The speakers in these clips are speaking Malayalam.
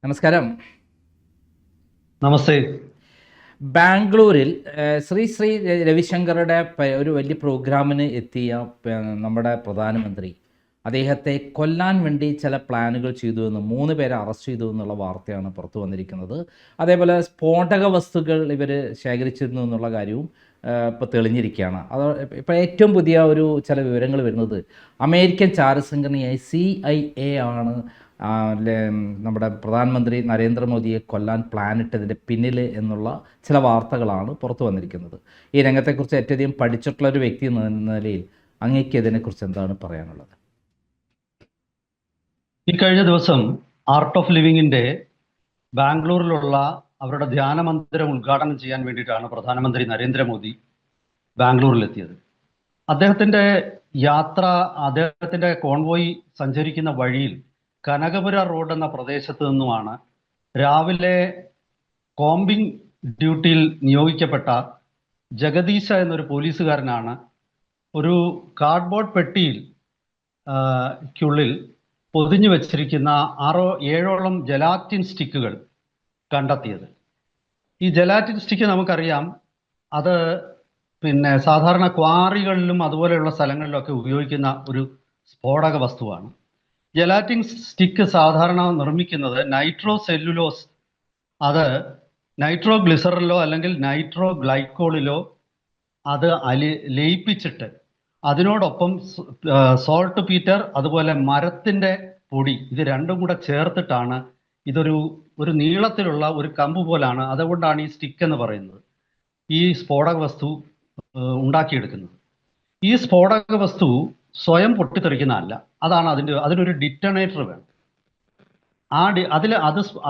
നമസ്കാരം. നമസ്തേ. ബാംഗ്ലൂരിൽ ശ്രീ രവിശങ്കറുടെ ഒരു വലിയ പ്രോഗ്രാമിന് എത്തിയ നമ്മുടെ പ്രധാനമന്ത്രി അദ്ദേഹത്തെ കൊല്ലാൻ വേണ്ടി ചില പ്ലാനുകൾ ചെയ്തു എന്ന് 3 പേരെ അറസ്റ്റ് ചെയ്തു എന്നുള്ള വാർത്തയാണ് പുറത്തു വന്നിരിക്കുന്നത്. അതേപോലെ സ്ഫോടക വസ്തുക്കൾ ഇവർ ശേഖരിച്ചിരുന്നു എന്നുള്ള കാര്യവും ഇപ്പോൾ തെളിഞ്ഞിരിക്കുകയാണ്. അത് ഇപ്പോൾ ഏറ്റവും പുതിയ ചില വിവരങ്ങൾ വരുന്നത് അമേരിക്കൻ ചാരസംഘടനയായ CIA ആണ് നമ്മുടെ പ്രധാനമന്ത്രി നരേന്ദ്രമോദിയെ കൊല്ലാൻ പ്ലാനിട്ടതിൻ്റെ പിന്നിൽ എന്നുള്ള ചില വാർത്തകളാണ് പുറത്തു വന്നിരിക്കുന്നത്. ഈ രംഗത്തെക്കുറിച്ച് ഏറ്റവും പഠിച്ചിട്ടുള്ള ഒരു വ്യക്തി എന്ന നിലയിൽ അങ്ങേക്ക് ഇതിനെക്കുറിച്ച് എന്താണ് പറയാനുള്ളത്? ഈ കഴിഞ്ഞ ദിവസം ആർട്ട് ഓഫ് ലിവിങ്ങിന്റെ ബാംഗ്ലൂരിലുള്ള അവരുടെ ധ്യാന മന്ദിരം ഉദ്ഘാടനം ചെയ്യാൻ വേണ്ടിയിട്ടാണ് പ്രധാനമന്ത്രി നരേന്ദ്രമോദി ബാംഗ്ലൂരിലെത്തിയത്. അദ്ദേഹത്തിന്റെ കോൺവോയ് സഞ്ചരിക്കുന്ന വഴിയിൽ കനകപുര റോഡ് എന്ന പ്രദേശത്ത് നിന്നുമാണ് രാവിലെ കോമ്പിംഗ് ഡ്യൂട്ടിയിൽ നിയോഗിക്കപ്പെട്ട ജഗദീശ എന്നൊരു പോലീസുകാരനാണ് ഒരു കാർഡ്ബോർഡ് പെട്ടിയിൽ ക്കുള്ളിൽ പൊതിഞ്ഞു വെച്ചിരിക്കുന്ന 6-7ഓളം ജലാറ്റിൻ സ്റ്റിക്കുകൾ കണ്ടെത്തിയത്. ഈ ജലാറ്റിൻ സ്റ്റിക്ക് നമുക്കറിയാം, അത് സാധാരണ ക്വാറികളിലും അതുപോലെയുള്ള സ്ഥലങ്ങളിലൊക്കെ ഉപയോഗിക്കുന്ന ഒരു സ്ഫോടക വസ്തുവാണ്. ജലാറ്റിൻ സ്റ്റിക്ക് സാധാരണ നിർമ്മിക്കുന്നത് നൈട്രോ സെല്ലുലോസ്, അത് നൈട്രോ ഗ്ലിസറിലോ അല്ലെങ്കിൽ നൈട്രോ ഗ്ലൈക്കോളിലോ അത് ലയിപ്പിച്ചിട്ട് അതിനോടൊപ്പം സോൾട്ട് പീറ്റർ അതുപോലെ മരത്തിന്റെ പൊടി, ഇത് രണ്ടും കൂടെ ചേർത്തിട്ടാണ് ഒരു നീളത്തിലുള്ള ഒരു കമ്പ് പോലാണ്, അതുകൊണ്ടാണ് ഈ സ്റ്റിക്ക് എന്ന് പറയുന്നത്, ഈ സ്ഫോടക വസ്തു ഉണ്ടാക്കിയെടുക്കുന്നത്. ഈ സ്ഫോടക വസ്തു സ്വയം പൊട്ടിത്തെറിക്കുന്നതല്ല, അതാണ് അതിനൊരു ഡിറ്റണേറ്റർ വേണം.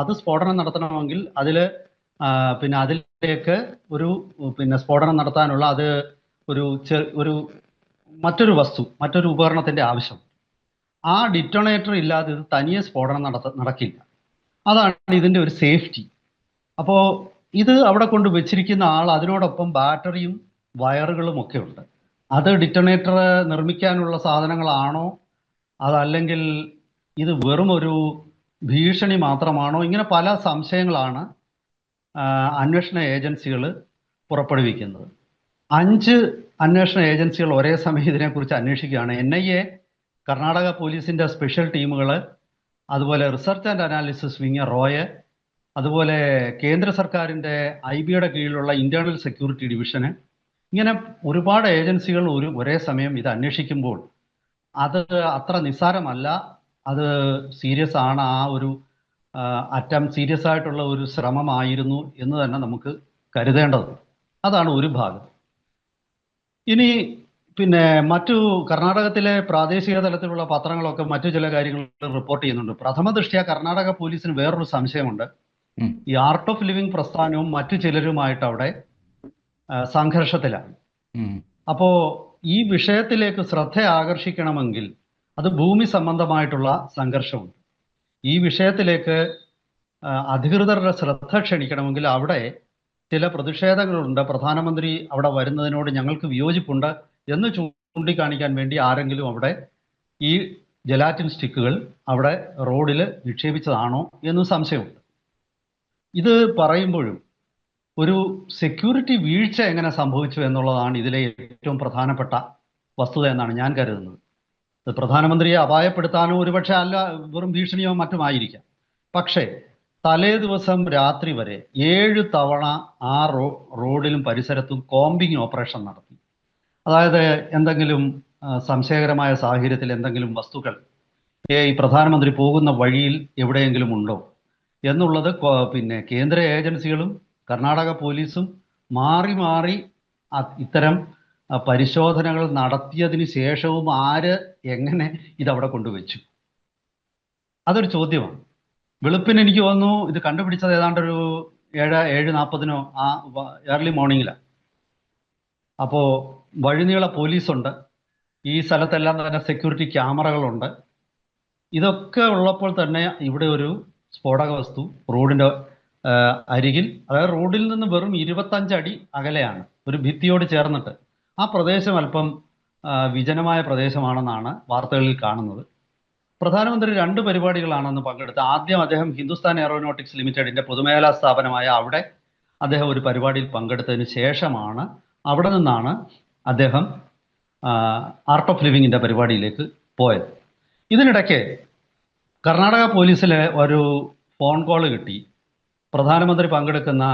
അത് സ്ഫോടനം നടത്തണമെങ്കിൽ അതിലേക്ക് സ്ഫോടനം നടത്താനുള്ള മറ്റൊരു ഉപകരണത്തിന്റെ ആവശ്യം. ആ ഡിറ്റണേറ്റർ ഇല്ലാതെ ഇത് തനിയെ സ്ഫോടനം നടക്കില്ല. അതാണ് ഇതിന്റെ ഒരു സേഫ്റ്റി. അപ്പോൾ ഇത് അവിടെ കൊണ്ട് വെച്ചിരിക്കുന്ന ആൾ അതിനോടൊപ്പം ബാറ്ററിയും വയറുകളും ഒക്കെ ഉണ്ട്. അത് ഡിറ്റണേറ്റർ നിർമ്മിക്കാനുള്ള സാധനങ്ങളാണോ, അതല്ലെങ്കിൽ ഇത് വെറും ഒരു ഭീഷണി മാത്രമാണോ? ഇങ്ങനെ പല സംശയങ്ങളാണ് അന്വേഷണ ഏജൻസികൾ പുറപ്പെടുവിക്കുന്നത്. 5 അന്വേഷണ ഏജൻസികൾ ഒരേ സമയം ഇതിനെക്കുറിച്ച് അന്വേഷിക്കുകയാണ്. NIA, കർണാടക പോലീസിന്റെ സ്പെഷ്യൽ ടീമുകൾ, അതുപോലെ research and analysis wing Roy, അതുപോലെ കേന്ദ്ര സർക്കാരിന്റെ IBയുടെ കീഴിലുള്ള ഇന്റേണൽ സെക്യൂരിറ്റി ഡിവിഷന്, ഇങ്ങനെ ഒരുപാട് ഏജൻസികൾ ഒരേ സമയം ഇത് അന്വേഷിക്കുമ്പോൾ അത് അത്ര നിസ്സാരമല്ല. അത് സീരിയസ് ആണ്. സീരിയസ് ആയിട്ടുള്ള ഒരു ശ്രമമായിരുന്നു എന്ന് തന്നെ നമുക്ക് കരുതേണ്ടത്. അതാണ് ഒരു ഭാഗം. ഇനി മറ്റു കർണാടകത്തിലെ പ്രാദേശിക തലത്തിലുള്ള പത്രങ്ങളൊക്കെ മറ്റു ചില കാര്യങ്ങൾ റിപ്പോർട്ട് ചെയ്യുന്നുണ്ട്. പ്രഥമ ദൃഷ്ട്യാ കർണാടക പോലീസിന് വേറൊരു സംശയമുണ്ട്. ഈ ആർട്ട് ഓഫ് ലിവിങ് പ്രസ്ഥാനവും മറ്റു ചിലരുമായിട്ട് അവിടെ സംഘർഷത്തിലാണ്. അപ്പോ ഈ വിഷയത്തിലേക്ക് ശ്രദ്ധ ആകർഷിക്കണമെങ്കിൽ അത് ഭൂമി സംബന്ധമായിട്ടുള്ള സംഘർഷമുണ്ട്. ഈ വിഷയത്തിലേക്ക് അധികൃതരുടെ ശ്രദ്ധ ക്ഷണിക്കണമെങ്കിൽ അവിടെ ചില പ്രതിഷേധങ്ങളുണ്ട്. പ്രധാനമന്ത്രി അവിടെ വരുന്നതിനോട് ഞങ്ങൾക്ക് വിയോജിപ്പുണ്ട് എന്ന് ചൂണ്ടിക്കാണിക്കാൻ വേണ്ടി ആരെങ്കിലും അവിടെ ഈ ജലാറ്റിൻ സ്റ്റിക്കുകൾ അവിടെ റോഡിൽ നിക്ഷേപിച്ചതാണോ എന്ന് സംശയമുണ്ട്. ഇത് പറയുമ്പോഴും ഒരു സെക്യൂരിറ്റി വീഴ്ച എങ്ങനെ സംഭവിച്ചു എന്നുള്ളതാണ് ഇതിലെ ഏറ്റവും പ്രധാനപ്പെട്ട വസ്തുത എന്നാണ് ഞാൻ കരുതുന്നത്. പ്രധാനമന്ത്രിയെ അപായപ്പെടുത്താനോ ഒരുപക്ഷെ അല്ല, വെറും ഭീഷണിയോ മറ്റുമായിരിക്കാം. പക്ഷേ തലേ ദിവസം രാത്രി വരെ 7 തവണ ആ റോഡിലും പരിസരത്തും കോമ്പിംഗ് ഓപ്പറേഷൻ നടത്തി. അതായത് എന്തെങ്കിലും സംശയകരമായ സാഹചര്യത്തിൽ എന്തെങ്കിലും വസ്തുക്കൾ ഈ പ്രധാനമന്ത്രി പോകുന്ന വഴിയിൽ എവിടെയെങ്കിലും ഉണ്ടോ എന്നുള്ളത് കേന്ദ്ര ഏജൻസികളും കർണാടക പോലീസും മാറി മാറി ഇത്തരം പരിശോധനകൾ നടത്തിയതിന് ശേഷവും ആര് എങ്ങനെ ഇതവിടെ കൊണ്ടുവച്ചു, അതൊരു ചോദ്യമാണ്. വെളുപ്പിന് എനിക്ക് തോന്നുന്നു ഇത് കണ്ടുപിടിച്ചത് ഏതാണ്ട് ഒരു 7:40 ഏർലി മോർണിംഗിലാണ്. അപ്പോൾ വഴിനീള പോലീസുണ്ട്, ഈ സ്ഥലത്തെല്ലാം തന്നെ സെക്യൂരിറ്റി ക്യാമറകളുണ്ട്. ഇതൊക്കെ ഉള്ളപ്പോൾ തന്നെ ഇവിടെ ഒരു സ്ഫോടക വസ്തു റോഡിന്റെ അരികിൽ, അതായത് റോഡിൽ നിന്ന് വെറും 25 അടി അകലെയാണ്, ഒരു ഭിത്തിയോട് ചേർന്നിട്ട്. ആ പ്രദേശം അല്പം വിജനമായ പ്രദേശമാണെന്നാണ് വാർത്തകളിൽ കാണുന്നത്. പ്രധാനമന്ത്രി 2 പരിപാടികളാണെന്ന് പങ്കെടുത്തത്. ആദ്യം അദ്ദേഹം ഹിന്ദുസ്ഥാൻ എയറോനോട്ടിക്സ് ലിമിറ്റഡിന്റെ പൊതുമേഖലാ സ്ഥാപനമായ അവിടെ അദ്ദേഹം ഒരു പരിപാടിയിൽ പങ്കെടുത്തതിന് ശേഷമാണ് അവിടെ നിന്നാണ് അദ്ദേഹം ആർട്ട് ഓഫ് ലിവിങ്ങിന്റെ പരിപാടിയിലേക്ക് പോയത്. ഇതിനിടയ്ക്ക് കർണാടക പോലീസിലെ ഒരു ഫോൺ കോൾ കിട്ടി. പ്രധാനമന്ത്രി പങ്കെടുക്കുന്ന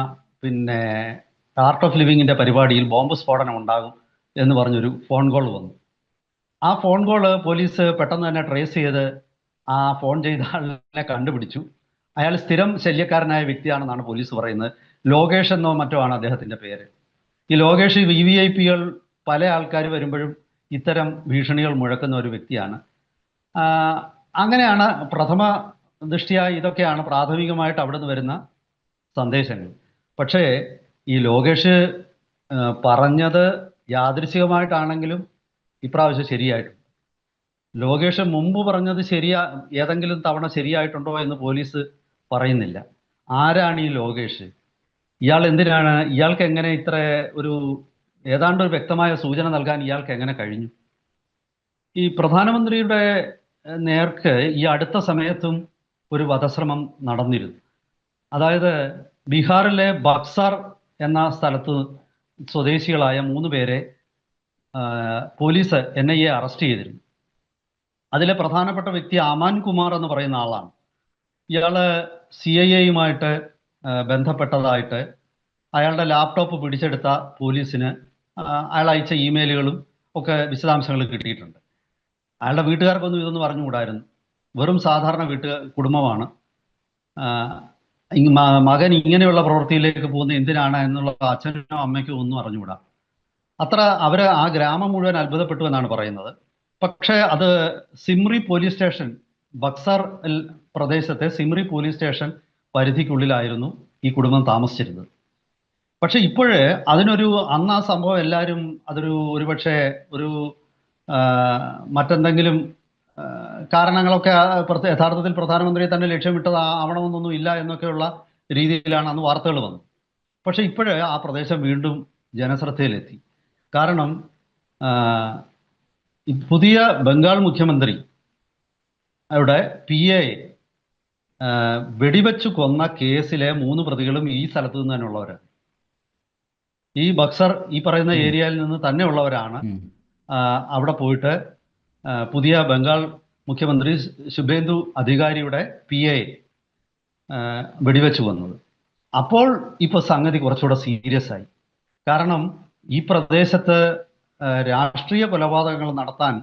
പിന്നെ ആർട്ട് ഓഫ് ലിവിങ്ങിന്റെ പരിപാടിയിൽ ബോംബ് സ്ഫോടനം ഉണ്ടാകും എന്ന് പറഞ്ഞൊരു ഫോൺ കോൾ വന്നു. ആ ഫോൺ കോള് പോലീസ് പെട്ടെന്ന് തന്നെ ട്രേസ് ചെയ്ത് ആ ഫോൺ ചെയ്ത ആളിനെ കണ്ടുപിടിച്ചു. അയാൾ സ്ഥിരം ശല്യക്കാരനായ വ്യക്തിയാണെന്നാണ് പോലീസ് പറയുന്നത്. ലോകേഷ് എന്നോ മറ്റോ ആണ് അദ്ദേഹത്തിന്റെ പേര്. ഈ ലോകേഷ് VVIP-കൾ പല ആൾക്കാർ വരുമ്പോഴും ഇത്തരം ഭീഷണികൾ മുഴക്കുന്ന ഒരു വ്യക്തിയാണ്. അങ്ങനെയാണ് പ്രഥമ ദൃഷ്ട്യാ ഇതൊക്കെയാണ് പ്രാഥമികമായിട്ട് അവിടെ നിന്ന് വരുന്ന സന്ദേശങ്ങൾ. പക്ഷേ ഈ ലോകേഷ് പറഞ്ഞത് യാദൃച്ഛികമായിട്ടാണെങ്കിലും ഇപ്രാവശ്യം ശരിയായിട്ടുണ്ട്. ലോകേഷ് മുമ്പ് പറഞ്ഞത് ഏതെങ്കിലും തവണ ശരിയായിട്ടുണ്ടോ എന്ന് പോലീസ് പറയുന്നില്ല. ആരാണ് ഈ ലോകേഷ്? ഇയാൾ എന്തിനാണ്, ഇയാൾക്ക് എങ്ങനെ ഇത്ര ഒരു ഏതാണ്ട് ഒരു വ്യക്തമായ സൂചന നൽകാൻ ഇയാൾക്ക് എങ്ങനെ കഴിഞ്ഞു? ഈ പ്രധാനമന്ത്രിയുടെ നേർക്ക് ഈ അടുത്ത സമയത്തും ഒരു വധശ്രമം നടന്നിരുന്നു. അതായത് ബീഹാറിലെ ബക്സർ എന്ന സ്ഥലത്ത് സ്വദേശികളായ 3 പേരെ പോലീസ് NIA അറസ്റ്റ് ചെയ്തിരുന്നു. അതിലെ പ്രധാനപ്പെട്ട വ്യക്തി അമാൻ കുമാർ എന്ന് പറയുന്ന ആളാണ്. ഇയാള് CIA-യുമായിട്ട് ബന്ധപ്പെട്ടതായിട്ട് അയാളുടെ ലാപ്ടോപ്പ് പിടിച്ചെടുത്ത പോലീസിന് അയാൾ അയച്ച ഇമെയിലുകളും ഒക്കെ വിശദാംശങ്ങൾ കിട്ടിയിട്ടുണ്ട്. അയാളുടെ വീട്ടുകാർക്കൊന്നും ഇതൊന്നും അറിഞ്ഞുകൂടായിരുന്നു. വെറും സാധാരണ കുടുംബമാണ്. മകൻ ഇങ്ങനെയുള്ള പ്രവൃത്തിയിലേക്ക് പോകുന്നത് എന്തിനാണ് എന്നുള്ള അച്ഛനോ അമ്മയ്ക്കോ ഒന്നും അറിഞ്ഞുകൂടാ. അവര് ആ ഗ്രാമം മുഴുവൻ അത്ഭുതപ്പെട്ടു എന്നാണ് പറയുന്നത്. പക്ഷേ അത് സിമ്രി പോലീസ് സ്റ്റേഷൻ, ബക്സർ പ്രദേശത്തെ സിമ്രി പോലീസ് സ്റ്റേഷൻ പരിധിക്കുള്ളിലായിരുന്നു ഈ കുടുംബം താമസിച്ചിരുന്നത്. പക്ഷെ ഇപ്പോഴ് അന്ന് ആ സംഭവം എല്ലാവരും ഒരുപക്ഷെ മറ്റെന്തെങ്കിലും കാരണങ്ങളൊക്കെ യഥാർത്ഥത്തിൽ പ്രധാനമന്ത്രിയെ തന്നെ ലക്ഷ്യമിട്ടത് ആവണമെന്നൊന്നും ഇല്ല എന്നൊക്കെയുള്ള രീതിയിലാണ് അന്ന് വാർത്തകൾ വന്നത്. പക്ഷെ ഇപ്പോഴ് ആ പ്രദേശം വീണ്ടും ജനശ്രദ്ധയിലെത്തി. കാരണം പുതിയ ബംഗാൾ മുഖ്യമന്ത്രി അവിടെ PA വെടിവെച്ചു കൊന്ന കേസിലെ 3 പ്രതികളും ഈ സ്ഥലത്ത് നിന്ന് തന്നെ ഉള്ളവരാണ്. ഈ ബക്സർ ഈ പറയുന്ന ഏരിയയിൽ നിന്ന് തന്നെ ഉള്ളവരാണ് അവിടെ പോയിട്ട് പുതിയ ബംഗാൾ മുഖ്യമന്ത്രി ശുഭേന്ദു അധികാരിയുടെ PA വെടിവെച്ചു കൊന്നത്. അപ്പോൾ ഇപ്പോൾ സംഗതി കുറച്ചുകൂടെ സീരിയസ് ആയി. കാരണം ഈ പ്രദേശത്ത് രാഷ്ട്രീയ കൊലപാതകങ്ങൾ നടത്താൻ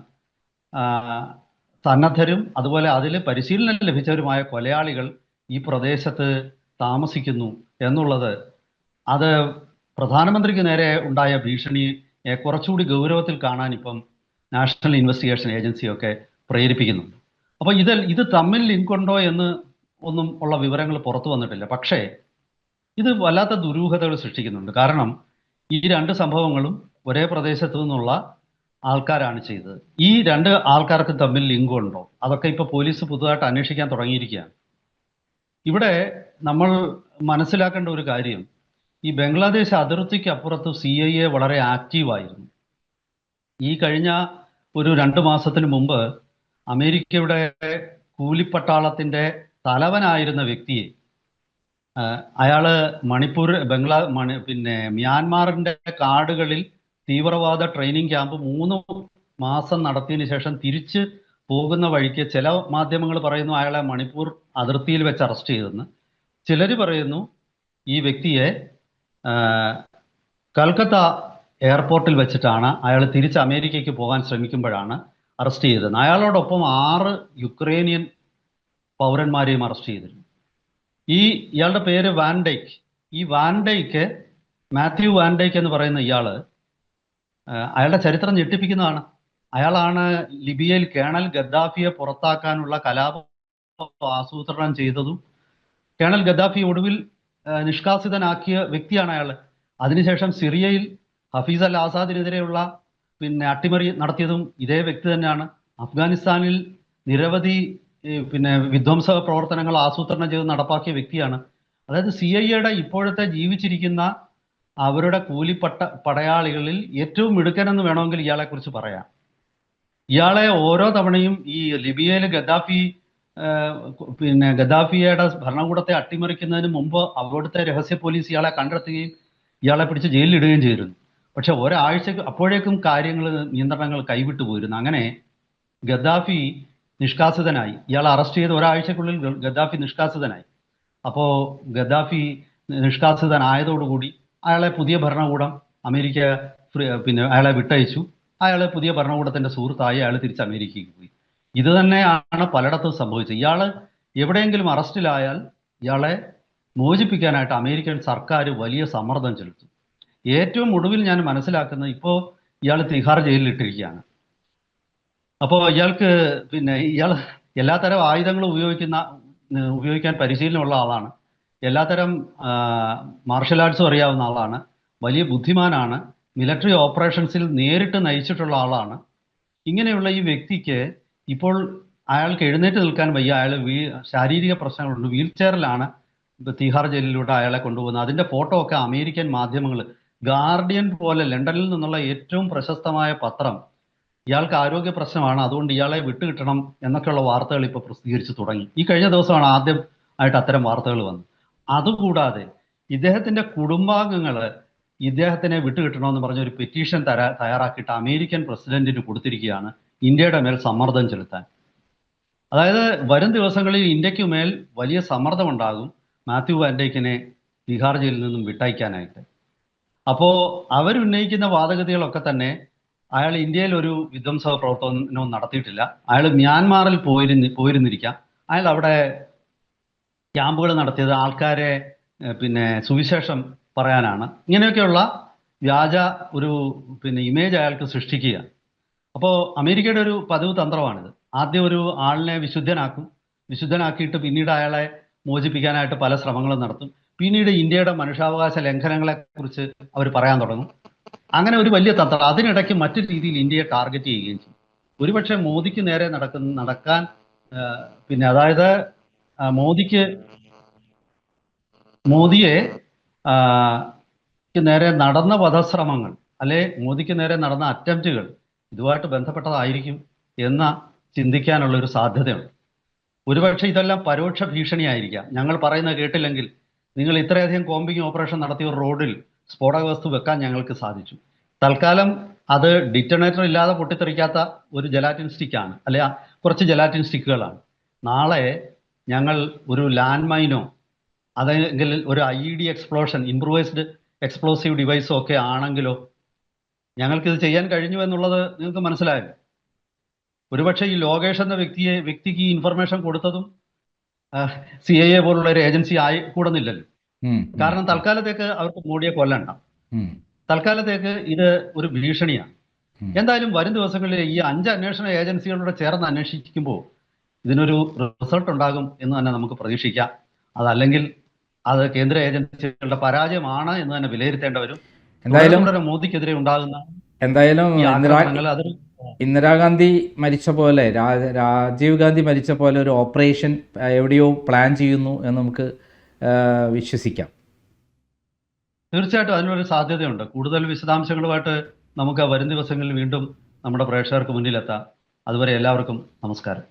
സന്നദ്ധരും അതുപോലെ അതിൽ പരിശീലനം ലഭിച്ചവരുമായ കൊലയാളികൾ ഈ പ്രദേശത്ത് താമസിക്കുന്നു എന്നുള്ളത് അത് പ്രധാനമന്ത്രിക്ക് നേരെ ഉണ്ടായ ഭീഷണിയെ കുറച്ചുകൂടി ഗൗരവത്തിൽ കാണാൻ ഇപ്പം നാഷണൽ ഇൻവെസ്റ്റിഗേഷൻ ഏജൻസിയൊക്കെ പ്രേരിപ്പിക്കുന്നുണ്ട്. അപ്പോൾ ഇത് തമ്മിൽ ലിങ്ക് ഉണ്ടോ എന്ന് ഒന്നും ഉള്ള വിവരങ്ങൾ പുറത്തു വന്നിട്ടില്ല. പക്ഷേ ഇത് വല്ലാത്ത ദുരൂഹതകൾ സൃഷ്ടിക്കുന്നുണ്ട്. കാരണം ഈ 2 സംഭവങ്ങളും ഒരേ പ്രദേശത്തു നിന്നുള്ള ആൾക്കാരാണ് ചെയ്തത്. ഈ 2 ആൾക്കാർക്ക് തമ്മിൽ ലിങ്ക് ഉണ്ടോ? അതൊക്കെ ഇപ്പോൾ പോലീസ് പുതുതായിട്ട് അന്വേഷിക്കാൻ തുടങ്ങിയിരിക്കുകയാണ്. ഇവിടെ നമ്മൾ മനസ്സിലാക്കേണ്ട ഒരു കാര്യം, ഈ ബംഗ്ലാദേശ് അതിർത്തിക്ക് അപ്പുറത്ത് CIA വളരെ ആക്റ്റീവായിരുന്നു. ഈ കഴിഞ്ഞ ഒരു 2 മാസത്തിന് മുമ്പ് അമേരിക്കയുടെ കൂലിപ്പട്ടാളത്തിന്റെ തലവനായിരുന്ന വ്യക്തിയെ അയാള് മ്യാൻമാറിന്റെ കാടുകളിൽ തീവ്രവാദ ട്രെയിനിങ് ക്യാമ്പ് 3 മാസം നടത്തിയതിനു ശേഷം തിരിച്ച് പോകുന്ന വഴിക്ക് ചില മാധ്യമങ്ങൾ പറയുന്നു അയാളെ മണിപ്പൂർ അതിർത്തിയിൽ വെച്ച് അറസ്റ്റ് ചെയ്തെന്ന്. ചിലർ പറയുന്നു ഈ വ്യക്തിയെ കൽക്കത്ത എയർപോർട്ടിൽ വെച്ചിട്ടാണ് അയാൾ തിരിച്ച് അമേരിക്കയ്ക്ക് പോകാൻ ശ്രമിക്കുമ്പോഴാണ് അറസ്റ്റ് ചെയ്തത്. അയാളോടൊപ്പം 6 യുക്രൈനിയൻ പൗരന്മാരെയും അറസ്റ്റ് ചെയ്തിരുന്നു. ഇയാളുടെ പേര് വാൻഡൈക്ക്. ഈ വാൻഡൈക്ക്, മാത്യു വാൻഡൈക്ക് എന്ന് പറയുന്ന ഇയാള് അയാളുടെ ചരിത്രം ഞെട്ടിപ്പിക്കുന്നതാണ്. അയാളാണ് ലിബിയയിൽ കേണൽ ഗദ്ദാഫിയെ പുറത്താക്കാനുള്ള കലാപം ആസൂത്രണം ചെയ്തതും കേണൽ ഗദ്ദാഫി ഒടുവിൽ നിഷ്കാസിതനാക്കിയ വ്യക്തിയാണ് അയാൾ. അതിനുശേഷം സിറിയയിൽ ഹഫീസ് അൽ ആസാദിനെതിരെയുള്ള അട്ടിമറി നടത്തിയതും ഇതേ വ്യക്തി തന്നെയാണ്. അഫ്ഗാനിസ്ഥാനിൽ നിരവധി വിധ്വംസ പ്രവർത്തനങ്ങൾ ആസൂത്രണം ചെയ്ത് നടപ്പാക്കിയ വ്യക്തിയാണ്. അതായത് CIA ഇപ്പോഴത്തെ ജീവിച്ചിരിക്കുന്ന അവരുടെ പടയാളികളിൽ ഏറ്റവും മിടുക്കനെന്ന് വേണമെങ്കിൽ ഇയാളെ കുറിച്ച് പറയാം. ഇയാളെ ഓരോ തവണയും ഈ ലിബിയയിൽ ഗദ്ദാഫിയുടെ ഭരണകൂടത്തെ അട്ടിമറിക്കുന്നതിന് മുമ്പ് അവിടുത്തെ രഹസ്യ പോലീസ് ഇയാളെ കണ്ടെത്തുകയും ഇയാളെ പിടിച്ച് ജയിലിലിടുകയും ചെയ്തിരുന്നു. പക്ഷെ ഒരാഴ്ചക്ക് അപ്പോഴേക്കും നിയന്ത്രണങ്ങൾ കൈവിട്ടു പോയിരുന്നു. അങ്ങനെ ഗദ്ദാഫി നിഷ്കാസിതനായി. ഇയാളെ അറസ്റ്റ് ചെയ്ത് ഒരാഴ്ചക്കുള്ളിൽ ഗദ്ദാഫി നിഷ്കാസിതനായി. അപ്പോൾ ഗദ്ദാഫി നിഷ്കാസിതനായതോടുകൂടി അയാളെ പുതിയ ഭരണകൂടം അമേരിക്ക അയാളെ വിട്ടയച്ചു. അയാളെ പുതിയ ഭരണകൂടത്തിന്റെ സുഹൃത്തായി അയാൾ തിരിച്ച് അമേരിക്കയ്ക്ക് പോയി. ഇത് തന്നെയാണ് പലയിടത്തും സംഭവിച്ചത്. ഇയാൾ എവിടെയെങ്കിലും അറസ്റ്റിലായാൽ ഇയാളെ മോചിപ്പിക്കാനായിട്ട് അമേരിക്കൻ സർക്കാർ വലിയ സമ്മർദ്ദം ചെലുത്തും. ഏറ്റവും ഒടുവിൽ ഞാൻ മനസ്സിലാക്കുന്നത് ഇപ്പോൾ ഇയാൾ തിഹാർ ജയിലിലിട്ടിരിക്കുകയാണ്. അപ്പോൾ ഇയാൾ എല്ലാത്തരം ആയുധങ്ങളും ഉപയോഗിക്കാൻ പരിശീലനമുള്ള ആളാണ്. എല്ലാത്തരം മാർഷൽ ആർട്സും അറിയാവുന്ന ആളാണ്. വലിയ ബുദ്ധിമാനാണ്. മിലിറ്ററി ഓപ്പറേഷൻസിൽ നേരിട്ട് നയിച്ചിട്ടുള്ള ആളാണ്. ഇങ്ങനെയുള്ള ഈ വ്യക്തിക്ക് ഇപ്പോൾ അയാൾക്ക് എഴുന്നേറ്റ് നിൽക്കാൻ വയ്യ. അയാൾ ശാരീരിക പ്രശ്നങ്ങളുണ്ട്. വീൽ ചെയറിലാണ് തിഹാർ ജയിലിലൂടെ അയാളെ കൊണ്ടുപോകുന്നത്. അതിന്റെ ഫോട്ടോ ഒക്കെ അമേരിക്കൻ മാധ്യമങ്ങൾ, ഗാർഡിയൻ പോലെ ലണ്ടനിൽ നിന്നുള്ള ഏറ്റവും പ്രശസ്തമായ പത്രം ഇയാൾക്ക് ആരോഗ്യ പ്രശ്നമാണ്, അതുകൊണ്ട് ഇയാളെ വിട്ടുകിട്ടണം എന്നൊക്കെയുള്ള വാർത്തകൾ ഇപ്പോൾ പ്രസിദ്ധീകരിച്ചു തുടങ്ങി. ഈ കഴിഞ്ഞ ദിവസമാണ് ആദ്യമായിട്ട് അത്തരം വാർത്തകൾ വന്നത്. അതുകൂടാതെ ഇദ്ദേഹത്തിന്റെ കുടുംബാംഗങ്ങൾ ഇദ്ദേഹത്തിനെ വിട്ടുകിട്ടണമെന്ന് പറഞ്ഞ ഒരു പെറ്റീഷൻ തയ്യാറാക്കിയിട്ട് അമേരിക്കൻ പ്രസിഡന്റിന് കൊടുത്തിരിക്കുകയാണ്, ഇന്ത്യയുടെ മേൽ സമ്മർദ്ദം ചെലുത്താൻ. അതായത് വരും ദിവസങ്ങളിൽ ഇന്ത്യക്ക് മേൽ വലിയ സമ്മർദ്ദമുണ്ടാകും മാത്യു വാൻഡേക്കിനെ തിഹാർ ജയിലിൽ നിന്നും വിട്ടയക്കാനായിട്ട്. അപ്പോൾ അവരുന്നയിക്കുന്ന വാദഗതികളൊക്കെ തന്നെ അയാൾ ഇന്ത്യയിൽ ഒരു വിധ്വംസക പ്രവർത്തനവും നടത്തിയിട്ടില്ല. അയാൾ മ്യാൻമാറിൽ പോയിരുന്നിരിക്കാം. അയാൾ അവിടെ ക്യാമ്പുകൾ നടത്തിയത് ആൾക്കാരെ സുവിശേഷം പറയാനാണ്. ഇങ്ങനെയൊക്കെയുള്ള വ്യാജ ഒരു ഇമേജ് അയാൾക്ക് സൃഷ്ടിക്കുക. അപ്പോൾ അമേരിക്കയുടെ ഒരു പതിവ് തന്ത്രമാണിത്. ആദ്യം ഒരു ആളിനെ വിശുദ്ധനാക്കിയിട്ട് പിന്നീട് അയാളെ മോചിപ്പിക്കാനായിട്ട് പല ശ്രമങ്ങളും നടത്തും. പിന്നീട് ഇന്ത്യയുടെ മനുഷ്യാവകാശ ലംഘനങ്ങളെ കുറിച്ച് അവർ പറയാൻ തുടങ്ങും. അങ്ങനെ ഒരു വലിയ തന്ത്രം. അതിനിടയ്ക്ക് മറ്റു രീതിയിൽ ഇന്ത്യയെ ടാർഗറ്റ് ചെയ്യുകയും ചെയ്യും. ഒരുപക്ഷെ മോദിക്ക് നേരെ നടക്കാൻ അതായത് മോദിയെ നേരെ നടന്ന വധശ്രമങ്ങൾ മോദിക്ക് നേരെ നടന്ന അറ്റംപ്റ്റുകൾ ഇതുമായിട്ട് ബന്ധപ്പെട്ടതായിരിക്കും എന്ന ചിന്തിക്കാനുള്ള ഒരു സാധ്യതയുണ്ട്. ഒരുപക്ഷെ ഇതെല്ലാം പരോക്ഷ ഭീഷണിയായിരിക്കാം. ഞങ്ങൾ പറയുന്നത് കേട്ടില്ലെങ്കിൽ നിങ്ങൾ ഇത്രയധികം കോമ്പിങ് ഓപ്പറേഷൻ നടത്തിയ ഒരു റോഡിൽ സ്ഫോടക വസ്തു വെക്കാൻ ഞങ്ങൾക്ക് സാധിച്ചു. തൽക്കാലം അത് ഡിറ്റണേറ്റർ ഇല്ലാതെ പൊട്ടിത്തെറിക്കാത്ത ഒരു ജലാറ്റിൻ സ്റ്റിക്കാണ്, കുറച്ച് ജലാറ്റിൻ സ്റ്റിക്കുകളാണ്. നാളെ ഞങ്ങൾ ഒരു ലാൻഡ് മൈനോ അല്ലെങ്കിൽ ഒരു IED എക്സ്പ്ലോഷൻ, ഇംപ്രൂവൈസ്ഡ് എക്സ്പ്ലോസീവ് ഡിവൈസോ ഒക്കെ ആണെങ്കിലോ ഞങ്ങൾക്കിത് ചെയ്യാൻ കഴിഞ്ഞു എന്നുള്ളത് നിങ്ങൾക്ക് മനസ്സിലായല്ലോ. ഒരുപക്ഷെ ഈ ലോകേഷ് എന്ന വ്യക്തിക്ക് ഈ ഇൻഫർമേഷൻ കൊടുത്തതും CIA പോലുള്ള ഒരു ഏജൻസി കൂടുന്നില്ലല്ലോ. കാരണം തൽക്കാലത്തേക്ക് അവർക്ക് മോഡിയെ കൊല്ലണ്ട. തൽക്കാലത്തേക്ക് ഇത് ഒരു ഭീഷണിയാണ്. എന്തായാലും വരും ദിവസങ്ങളിൽ ഈ 5 അന്വേഷണ ഏജൻസികളോട് ചേർന്ന് അന്വേഷിക്കുമ്പോൾ ഇതിനൊരു റിസൾട്ട് ഉണ്ടാകും എന്ന് തന്നെ നമുക്ക് പ്രതീക്ഷിക്കാം. അതല്ലെങ്കിൽ അത് കേന്ദ്ര ഏജൻസികളുടെ പരാജയമാണ് എന്ന് തന്നെ വിലയിരുത്തേണ്ടി വരും. എന്തായാലും മോദിക്കെതിരെ ഉണ്ടാകുന്ന ഇന്ദിരാഗാന്ധി മരിച്ച പോലെ, രാജീവ് ഗാന്ധി മരിച്ച പോലെ ഒരു ഓപ്പറേഷൻ എവിടെയോ പ്ലാൻ ചെയ്യുന്നു എന്ന് നമുക്ക് വിശ്വസിക്കാം. തീർച്ചയായിട്ടും അതിനൊരു സാധ്യതയുണ്ട്. കൂടുതൽ വിശദാംശങ്ങളുമായിട്ട് നമുക്ക് വരും ദിവസങ്ങളിൽ വീണ്ടും നമ്മുടെ പ്രേക്ഷകർക്ക് മുന്നിലെത്താം. അതുവരെ എല്ലാവർക്കും നമസ്കാരം.